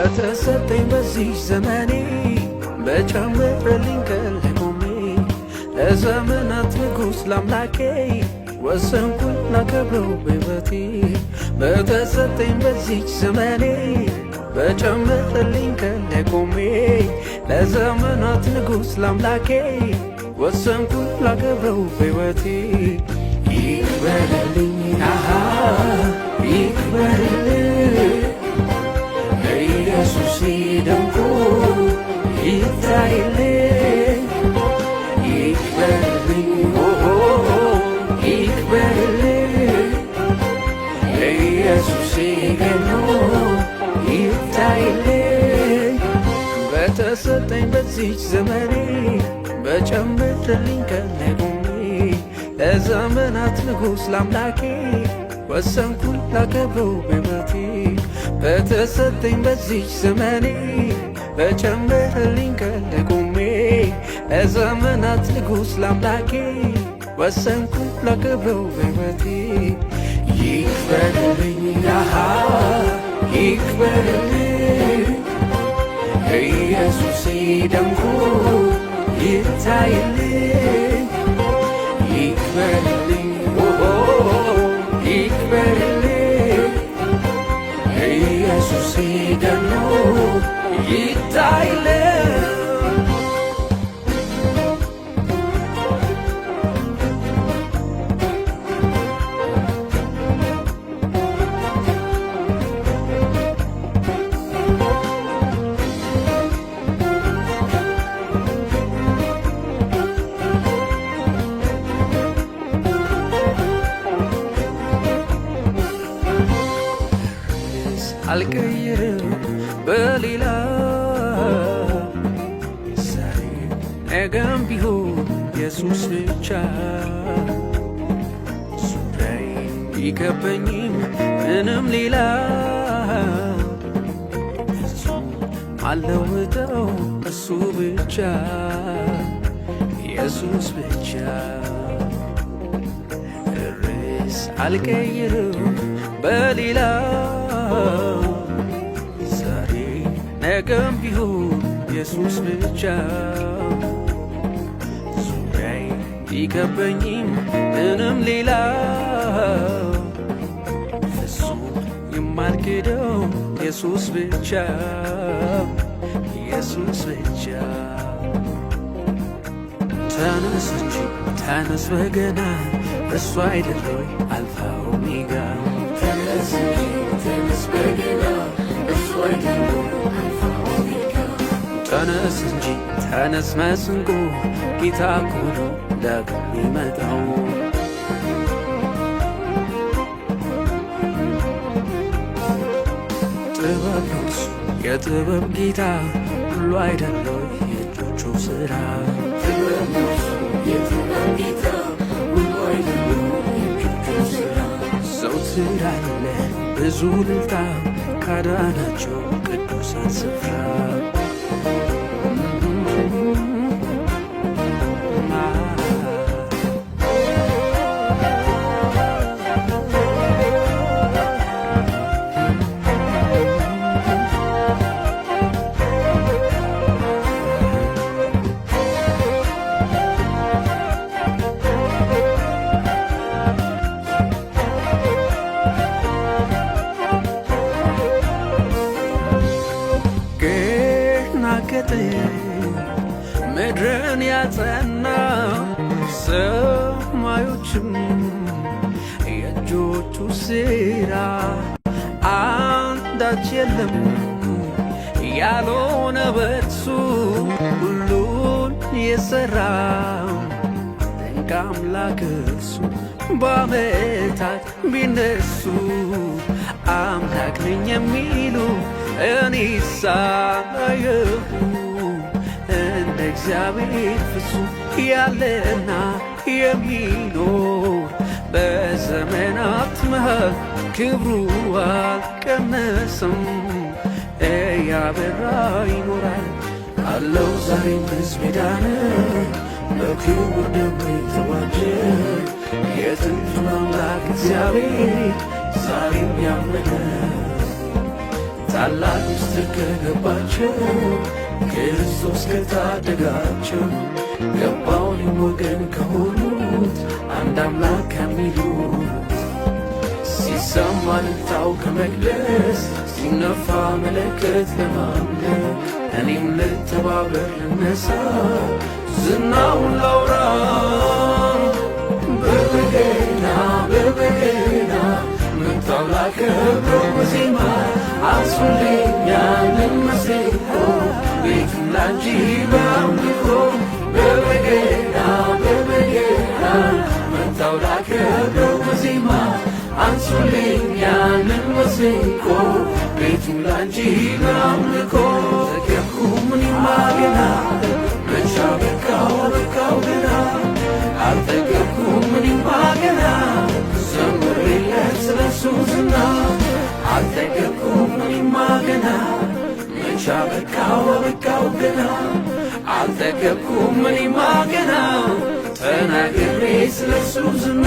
በተሰጠኝ በዚህ ዘመኔ በጨመረልኝ ቀን ላይ ቆሜ ለዘመናት ንጉሥ ለአምላኬ ወሰንኩኝ ላከብረው በሕይወቴ በተሰጠኝ በዚህ ዘመኔ በጨመረልኝ ቀን ላይ ቆሜ ለዘመናት ንጉሥ ለአምላኬ ወሰንኩኝ ላከብረው በሕይወቴ ይክበርልኝ ይክበርልኝ ኢየሱስ ደምቆ ይታይልኝ ይክበርልኝ ይክበርልኝ ኢየሱስ ገኖ ይታይልኝ በተሰጠኝ በዚች ዘመኔ በጨመረልኝ ቀን ላይ ቆሜ ለዘመናት ንጉሥ ለአምላኬ ወሰንኩኝ ላከብረው በሕይወቴ በተሰጠኝ በዚች ዘመኔ በጨመረልኝ ቀን ላይ ቆሜ ለዘመናት ንጉሥ ለአምላኬ ወሰንኩኝ ላከብረው በሕይወቴ ይክበርልኝ ይክበርልኝ ኢየሱስ ደምቆ ይታይልኝ ይክበርልኝ ይክበርልኝ ኢየሱስ ገኖ ይታይልኝ አልቀይርም በሌላ ዛሬ ነገም ቢሆን ኢየሱስ ብቻ ዙሪያዬ ቢከበኝም ምንም ሌላ ፍጹም አልለውጠው እሱ ብቻ ኢየሱስ ብቻ ርዕስ አልቀይርም በሌላ ዛሬ ነገም ቢሆን ኢየሱስ ብቻ ዙሪያዬ ቢከበኝም ምንም ሌላ ፍጹም የማልክደው ኢየሱስ ብቻ ኢየሱስ ብቻ ተነስ እንጂ ተነስ በገና እሱ አይደለ ወይ አልፋ ኦሜጋ ተነስ እንጂ ተነስ መስንቆ ጌታ እኮ ነው ዳግም የሚመጣው ጥበብ ነው እሱ የጥበብ ጌታ ሁሉ አይደለው የእጆቹ ሥራ ጥበብ ነው እሱ የጥበብ ጌታ ሁሉ አይደለው የእጆቹ ሥራ ዘወትር አለ ብዙ ልልታ ካዳናቸው ቅዱሳን ስፍራ ምድርን ያጸና ሰማዮችም የእጆቹ ሥራ አንዳች የለም ያልሆነ በእርሱ ሁሉን የሠራ ድንቅ አምላክ እርሱ በዓመታት ቢነሱ አምላክ ነኝ የሚሉ እኔስ አላየሁ እንደ እግዚአብሔር ፍጹም ያለና የሚኖር በዘመናት መሃል ክብሩ አልቀነሰም እያበራ ይኖራል አለው ዛሬም ሕዝብ ዳነ በክቡር ደሙ የተዋጀ የጥንቱ አምላክ እግዚአብሔር ዛሬም ያመነ ታላቅ ምስጢር ከገባቸው ክርስቶስ ከታደጋቸው ገባው እኔም ወገን ከሆኑት አንድ አምላክ ከሚሉት ሲሰማ እልልታው ከመቅደስ ሲነፋ መለከት ለማምለክ እኔም ልተባበር ልነሳ ዝናውን ላውራ በበገና በበገና መታው ላከብረው በዜማ አንሱልኝ ያንን መሰንቆ ቤቱን ላንቺ በአምልኮ በበገና በበገና መታው ላከብረው በዜማ አንሱልኝ ያንን መሰንቆ ቤቱን ላንቺ በአምልኮ ተገኩ እኔማ ገና መቻ በቃው በቃው ገና አልጠገብኩም እኔማ ገና ዘምሬለት ስለሱ ዝና አልጠገብኩም እኔማ ገና መቻ በቃው በቃው ገና አልጠገብኩም እኔማ ገና ተናግሬ ስለሱ ዝና